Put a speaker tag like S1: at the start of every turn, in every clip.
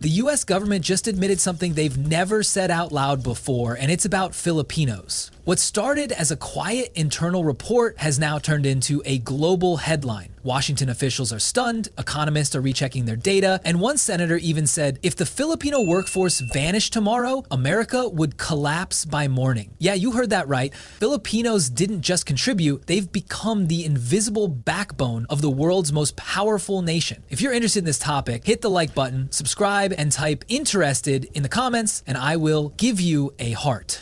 S1: The US government just admitted something they've never said out loud before, and it's about Filipinos. What started as a quiet internal report has now turned into a global headline. Washington officials are stunned, economists are rechecking their data, and one senator even said, if the Filipino workforce vanished tomorrow, America would collapse by morning. Yeah, you heard that right. Filipinos didn't just contribute, they've become the invisible backbone of the world's most powerful nation. If you're interested in this topic, hit the like button, subscribe, and type interested in the comments, and I will give you a heart.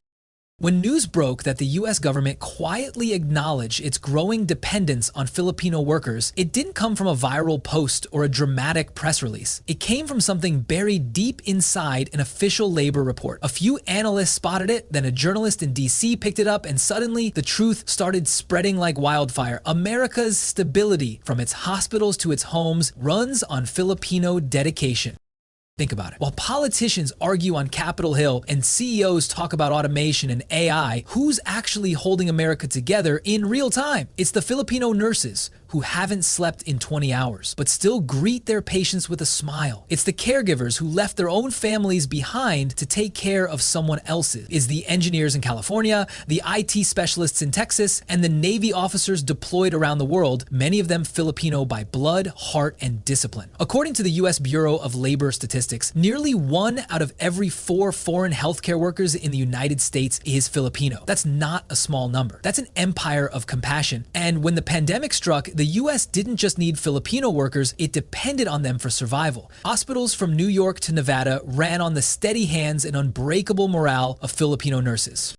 S1: When news broke that the US government quietly acknowledged its growing dependence on Filipino workers, it didn't come from a viral post or a dramatic press release. It came from something buried deep inside an official labor report. A few analysts spotted it, then a journalist in DC picked it up, and suddenly the truth started spreading like wildfire. America's stability, from its hospitals to its homes, runs on Filipino dedication. Think about it. While politicians argue on Capitol Hill and CEOs talk about automation and AI, who's actually holding America together in real time? It's the Filipino nurses who haven't slept in 20 hours, but still greet their patients with a smile. It's the caregivers who left their own families behind to take care of someone else's. It's the engineers in California, the IT specialists in Texas, and the Navy officers deployed around the world, many of them Filipino by blood, heart, and discipline. According to the US Bureau of Labor Statistics, nearly 1 out of every 4 foreign healthcare workers in the United States is Filipino. That's not a small number. That's an empire of compassion. And when the pandemic struck, the US didn't just need Filipino workers, it depended on them for survival. Hospitals from New York to Nevada ran on the steady hands and unbreakable morale of Filipino nurses.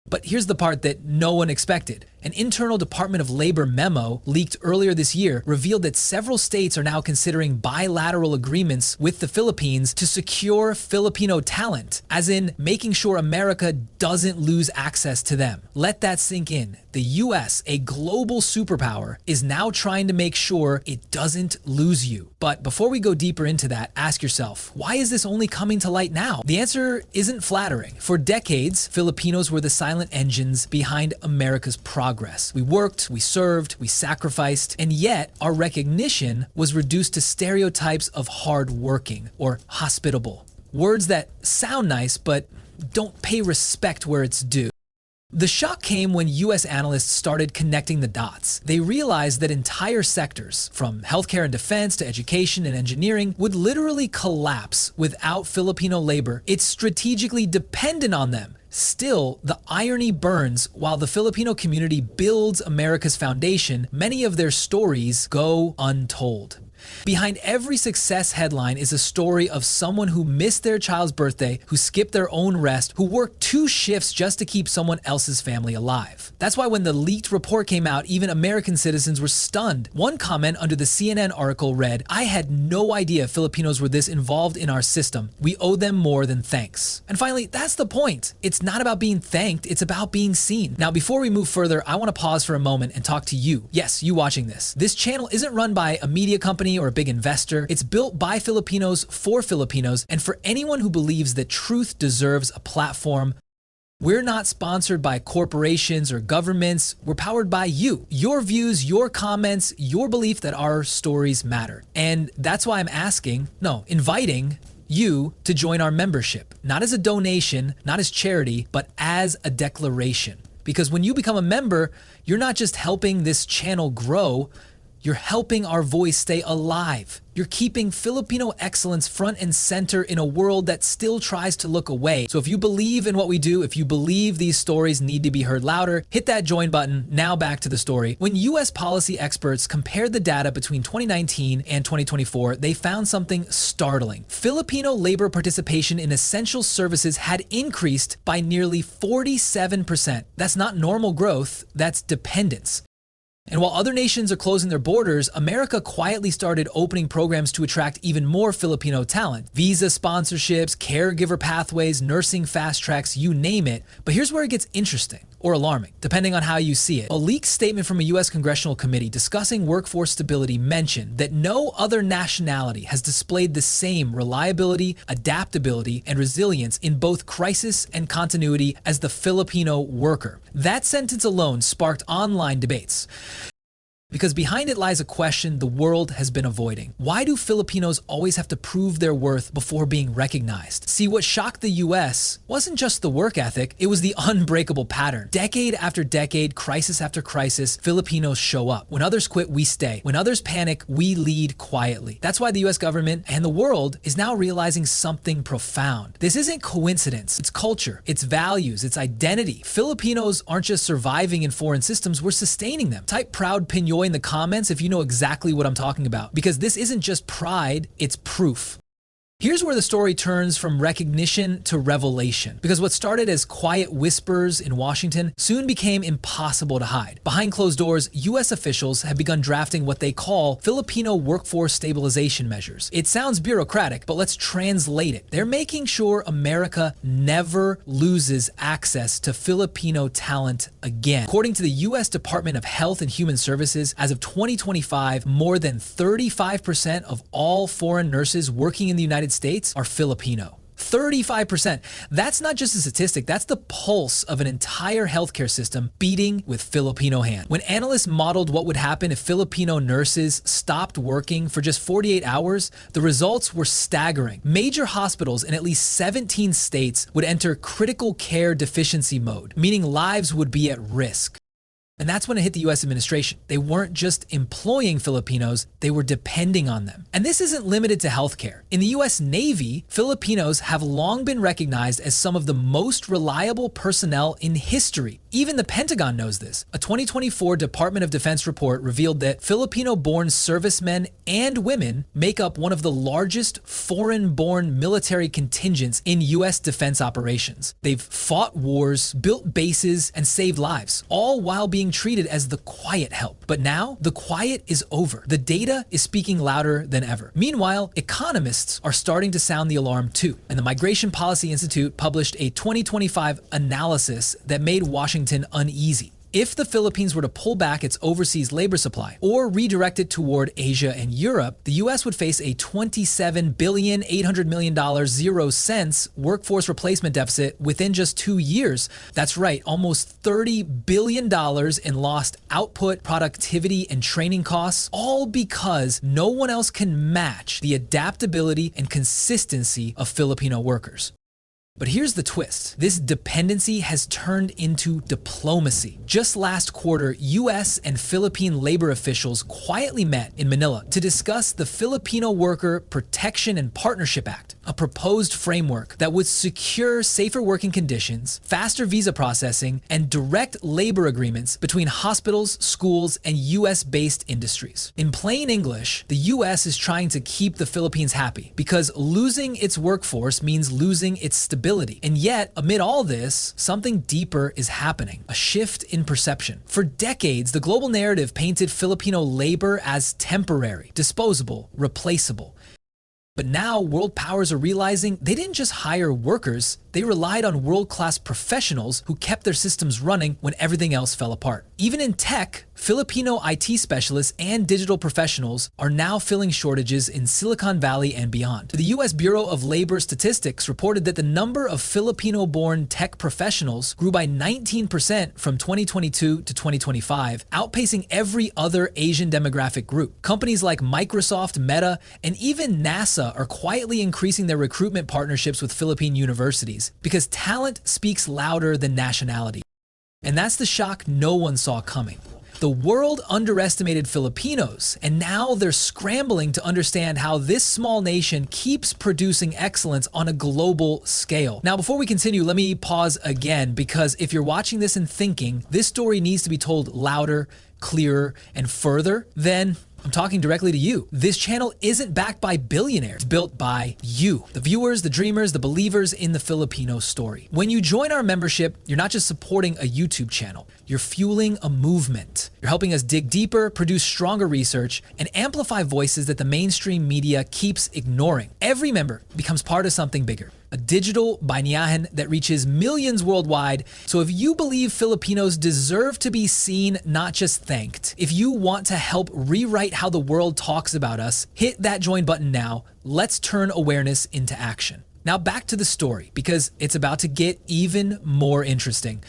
S1: But here's the part that no one expected. An internal Department of Labor memo leaked earlier this year revealed that several states are now considering bilateral agreements with the Philippines to secure Filipino talent, as in making sure America doesn't lose access to them. Let that sink in. The US, a global superpower, is now trying to make sure it doesn't lose you. But before we go deeper into that, ask yourself, why is this only coming to light now? The answer isn't flattering. For decades, Filipinos were the silent engines behind America's progress. We worked, we served, we sacrificed, and yet our recognition was reduced to stereotypes of hardworking or hospitable. Words that sound nice, but don't pay respect where it's due. The shock came when US analysts started connecting the dots. They realized that entire sectors, from healthcare and defense to education and engineering, would literally collapse without Filipino labor. It's strategically dependent on them. Still, the irony burns. While the Filipino community builds America's foundation, many of their stories go untold. Behind every success headline is a story of someone who missed their child's birthday, who skipped their own rest, who worked 2 shifts just to keep someone else's family alive. That's why when the leaked report came out, even American citizens were stunned. One comment under the CNN article read, "I had no idea Filipinos were this involved in our system. We owe them more than thanks." And finally, that's the point. It's not about being thanked, it's about being seen. Now, before we move further, I want to pause for a moment and talk to you. Yes, you watching this. This channel isn't run by a media company or a big investor. It's built by Filipinos for Filipinos, and for anyone who believes that truth deserves a platform. We're not sponsored by corporations or governments. We're powered by you. Your views, your comments, your belief that our stories matter. And that's why I'm inviting you to join our membership. Not as a donation, not as charity, but as a declaration. Because when you become a member, you're not just helping this channel grow, you're helping our voice stay alive. You're keeping Filipino excellence front and center in a world that still tries to look away. So if you believe in what we do, if you believe these stories need to be heard louder, hit that join button. Now back to the story. When US policy experts compared the data between 2019 and 2024, they found something startling. Filipino labor participation in essential services had increased by nearly 47%. That's not normal growth, that's dependence. And while other nations are closing their borders, America quietly started opening programs to attract even more Filipino talent. Visa sponsorships, caregiver pathways, nursing fast tracks, you name it. But here's where it gets interesting, or alarming, depending on how you see it. A leaked statement from a US congressional committee discussing workforce stability mentioned that no other nationality has displayed the same reliability, adaptability, and resilience in both crisis and continuity as the Filipino worker. That sentence alone sparked online debates. Because behind it lies a question the world has been avoiding. Why do Filipinos always have to prove their worth before being recognized? See, what shocked the US wasn't just the work ethic, it was the unbreakable pattern. Decade after decade, crisis after crisis, Filipinos show up. When others quit, we stay. When others panic, we lead quietly. That's why the US government and the world is now realizing something profound. This isn't coincidence. It's culture, it's values, it's identity. Filipinos aren't just surviving in foreign systems, we're sustaining them. Type proud Pinoy in the comments if you know exactly what I'm talking about, because this isn't just pride, it's proof. Here's where the story turns from recognition to revelation, because what started as quiet whispers in Washington soon became impossible to hide. Behind closed doors, US officials have begun drafting what they call Filipino workforce stabilization measures. It sounds bureaucratic, but let's translate it. They're making sure America never loses access to Filipino talent again. According to the US Department of Health and Human Services, as of 2025, more than 35% of all foreign nurses working in the United States are Filipino. 35%. That's not just a statistic, that's the pulse of an entire healthcare system beating with Filipino hand. When analysts modeled what would happen if Filipino nurses stopped working for just 48 hours, the results were staggering. Major hospitals in at least 17 states would enter critical care deficiency mode, meaning lives would be at risk. And that's when it hit the US administration. They weren't just employing Filipinos, they were depending on them. And this isn't limited to healthcare. In the US Navy, Filipinos have long been recognized as some of the most reliable personnel in history. Even the Pentagon knows this. A 2024 Department of Defense report revealed that Filipino-born servicemen and women make up one of the largest foreign-born military contingents in US defense operations. They've fought wars, built bases, and saved lives, all while being treated as the quiet help. But now, the quiet is over. The data is speaking louder than ever. Meanwhile, economists are starting to sound the alarm too. And the Migration Policy Institute published a 2025 analysis that made Washington uneasy. If the Philippines were to pull back its overseas labor supply or redirect it toward Asia and Europe, the US would face a $27,800,000,000 0 cents workforce replacement deficit within just 2 years. That's right, almost $30 billion in lost output, productivity, and training costs, all because no one else can match the adaptability and consistency of Filipino workers. But here's the twist. This dependency has turned into diplomacy. Just last quarter, US and Philippine labor officials quietly met in Manila to discuss the Filipino Worker Protection and Partnership Act, a proposed framework that would secure safer working conditions, faster visa processing, and direct labor agreements between hospitals, schools, and US-based industries. In plain English, the US is trying to keep the Philippines happy because losing its workforce means losing its stability. And yet, amid all this, something deeper is happening, a shift in perception. For decades, the global narrative painted Filipino labor as temporary, disposable, replaceable. But now world powers are realizing they didn't just hire workers, they relied on world-class professionals who kept their systems running when everything else fell apart. Even in tech, Filipino IT specialists and digital professionals are now filling shortages in Silicon Valley and beyond. The US Bureau of Labor Statistics reported that the number of Filipino-born tech professionals grew by 19% from 2022 to 2025, outpacing every other Asian demographic group. Companies like Microsoft, Meta, and even NASA are quietly increasing their recruitment partnerships with Philippine universities because talent speaks louder than nationality. And that's the shock no one saw coming. The world underestimated Filipinos, and now they're scrambling to understand how this small nation keeps producing excellence on a global scale. Now, before we continue, let me pause again, because if you're watching this and thinking this story needs to be told louder, clearer, and further, then I'm talking directly to you. This channel isn't backed by billionaires. It's built by you, the viewers, the dreamers, the believers in the Filipino story. When you join our membership, you're not just supporting a YouTube channel, you're fueling a movement. You're helping us dig deeper, produce stronger research, and amplify voices that the mainstream media keeps ignoring. Every member becomes part of something bigger, a digital bayanihan that reaches millions worldwide. So if you believe Filipinos deserve to be seen, not just thanked, if you want to help rewrite how the world talks about us, hit that join button now. Let's turn awareness into action. Now back to the story, because it's about to get even more interesting.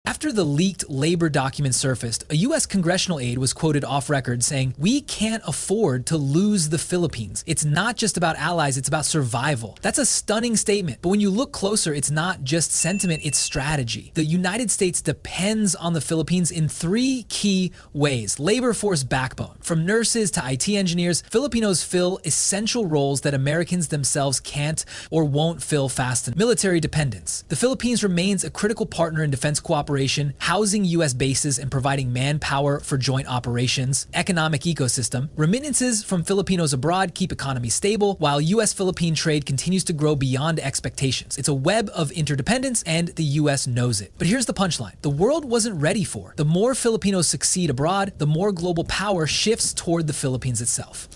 S1: After the leaked labor document surfaced, a U.S. congressional aide was quoted off record saying, "We can't afford to lose the Philippines. It's not just about allies, it's about survival." That's a stunning statement, but when you look closer, it's not just sentiment, it's strategy. The United States depends on the Philippines in three key ways. Labor force backbone. From nurses to IT engineers, Filipinos fill essential roles that Americans themselves can't or won't fill fast enough. Military dependence. The Philippines remains a critical partner in defense cooperation, housing U.S. bases and providing manpower for joint operations. Economic ecosystem. Remittances from Filipinos abroad keep economies stable, while U.S.-Philippine trade continues to grow beyond expectations. It's a web of interdependence, and the U.S. knows it. But here's the punchline. The world wasn't ready for. The more Filipinos succeed abroad, the more global power shifts toward the Philippines itself.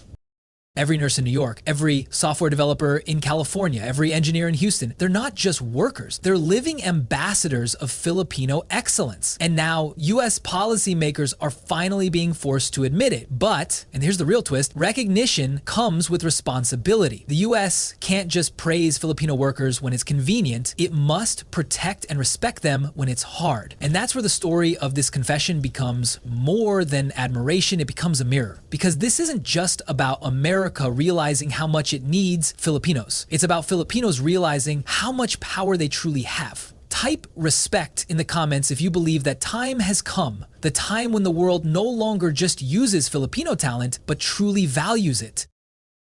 S1: Every nurse in New York, every software developer in California, every engineer in Houston, they're not just workers. They're living ambassadors of Filipino excellence. And now US policymakers are finally being forced to admit it. But, and here's the real twist, recognition comes with responsibility. The US can't just praise Filipino workers when it's convenient. It must protect and respect them when it's hard. And that's where the story of this confession becomes more than admiration. It becomes a mirror. Because this isn't just about America realizing how much it needs Filipinos. It's about Filipinos realizing how much power they truly have. Type respect in the comments if you believe that time has come, the time when the world no longer just uses Filipino talent, but truly values it.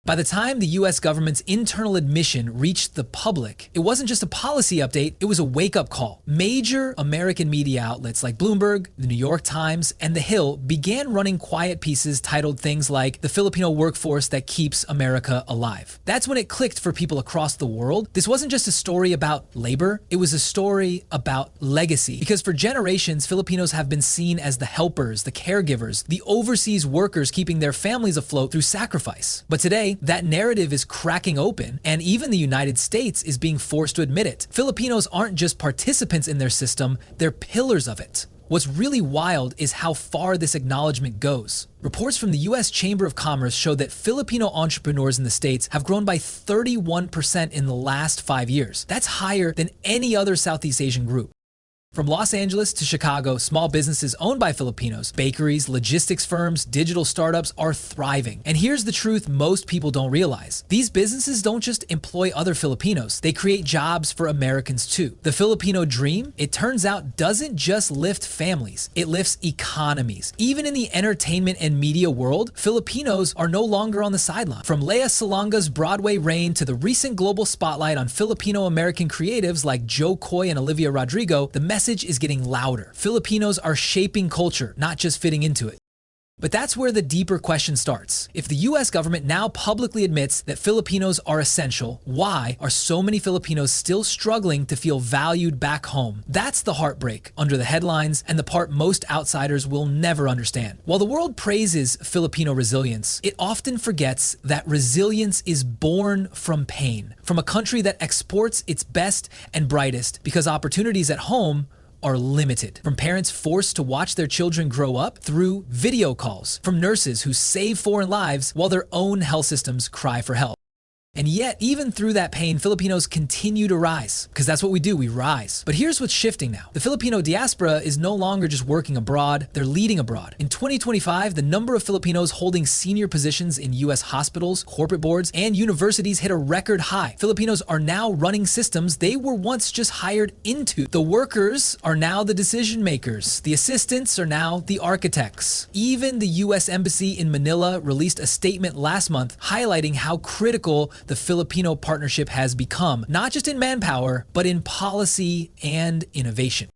S1: By the time the US government's internal admission reached the public, it wasn't just a policy update, it was a wake-up call. Major American media outlets like Bloomberg, the New York Times, and The Hill began running quiet pieces titled things like "The Filipino Workforce That Keeps America Alive." That's when it clicked for people across the world. This wasn't just a story about labor, it was a story about legacy. Because for generations, Filipinos have been seen as the helpers, the caregivers, the overseas workers keeping their families afloat through sacrifice. But today, that narrative is cracking open, and even the United States is being forced to admit it. Filipinos aren't just participants in their system, they're pillars of it. What's really wild is how far this acknowledgement goes. Reports from the U.S. Chamber of Commerce show that Filipino entrepreneurs in the States have grown by 31% in the last 5 years. That's higher than any other Southeast Asian group. From Los Angeles to Chicago, small businesses owned by Filipinos, bakeries, logistics firms, digital startups are thriving. And here's the truth most people don't realize. These businesses don't just employ other Filipinos, they create jobs for Americans too. The Filipino dream, it turns out, doesn't just lift families, it lifts economies. Even in the entertainment and media world, Filipinos are no longer on the sideline. From Lea Salonga's Broadway reign to the recent global spotlight on Filipino-American creatives like Joe Coy and Olivia Rodrigo, the message is getting louder. Filipinos are shaping culture, not just fitting into it. But that's where the deeper question starts. If the US government now publicly admits that Filipinos are essential, why are so many Filipinos still struggling to feel valued back home? That's the heartbreak under the headlines and the part most outsiders will never understand. While the world praises Filipino resilience, it often forgets that resilience is born from pain, from a country that exports its best and brightest because opportunities at home are limited. From parents forced to watch their children grow up through video calls, from nurses who save foreign lives while their own health systems cry for help. And yet, even through that pain, Filipinos continue to rise, because that's what we do, we rise. But here's what's shifting now. The Filipino diaspora is no longer just working abroad, they're leading abroad. In 2025, the number of Filipinos holding senior positions in US hospitals, corporate boards, and universities hit a record high. Filipinos are now running systems they were once just hired into. The workers are now the decision makers. The assistants are now the architects. Even the US Embassy in Manila released a statement last month highlighting how critical the Filipino partnership has become, not just in manpower, but in policy and innovation.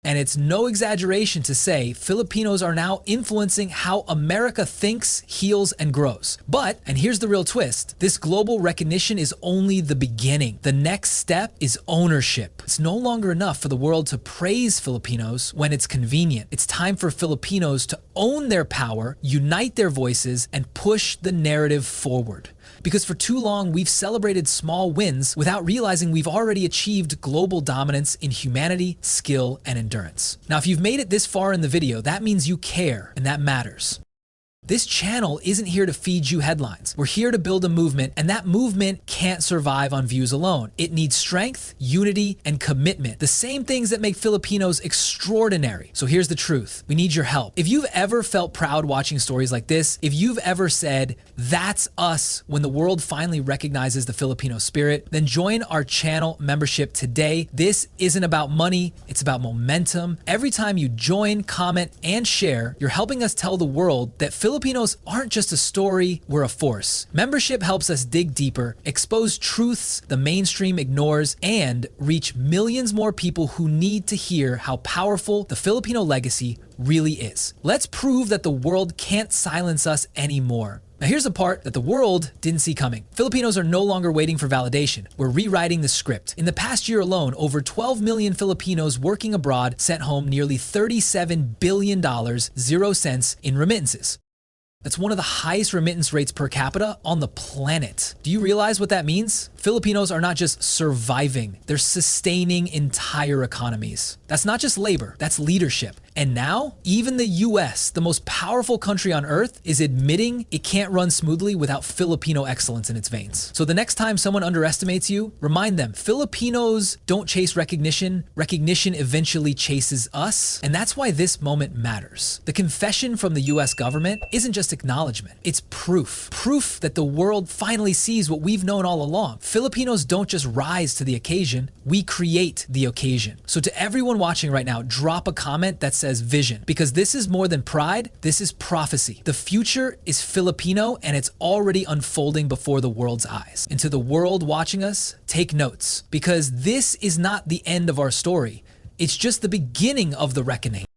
S1: And it's no exaggeration to say Filipinos are now influencing how America thinks, heals, and grows. But, and here's the real twist, this global recognition is only the beginning. The next step is ownership. It's no longer enough for the world to praise Filipinos when it's convenient. It's time for Filipinos to own their power, unite their voices, and push the narrative forward. Because for too long, we've celebrated small wins without realizing we've already achieved global dominance in humanity, skill, and endurance. Now, if you've made it this far in the video, that means you care, and that matters. This channel isn't here to feed you headlines. We're here to build a movement, and that movement can't survive on views alone. It needs strength, unity, and commitment. The same things that make Filipinos extraordinary. So here's the truth. We need your help. If you've ever felt proud watching stories like this, if you've ever said, "That's us," when the world finally recognizes the Filipino spirit, then join our channel membership today. This isn't about money, it's about momentum. Every time you join, comment, and share, you're helping us tell the world that Filipinos aren't just a story, we're a force. Membership helps us dig deeper, expose truths the mainstream ignores, and reach millions more people who need to hear how powerful the Filipino legacy really is. Let's prove that the world can't silence us anymore. Now here's a part that the world didn't see coming. Filipinos are no longer waiting for validation. We're rewriting the script. In the past year alone, over 12 million Filipinos working abroad sent home nearly $37 billion, 0 cents in remittances. That's one of the highest remittance rates per capita on the planet. Do you realize what that means? Filipinos are not just surviving, they're sustaining entire economies. That's not just labor, that's leadership. And now, even the US, the most powerful country on earth, is admitting it can't run smoothly without Filipino excellence in its veins. So the next time someone underestimates you, remind them, Filipinos don't chase recognition, recognition eventually chases us. And that's why this moment matters. The confession from the US government isn't just acknowledgement, it's proof. Proof that the world finally sees what we've known all along. Filipinos don't just rise to the occasion, we create the occasion. So to everyone watching right now, drop a comment that says vision, because this is more than pride, this is prophecy. The future is Filipino and it's already unfolding before the world's eyes. And to the world watching us, take notes, because this is not the end of our story. It's just the beginning of the reckoning.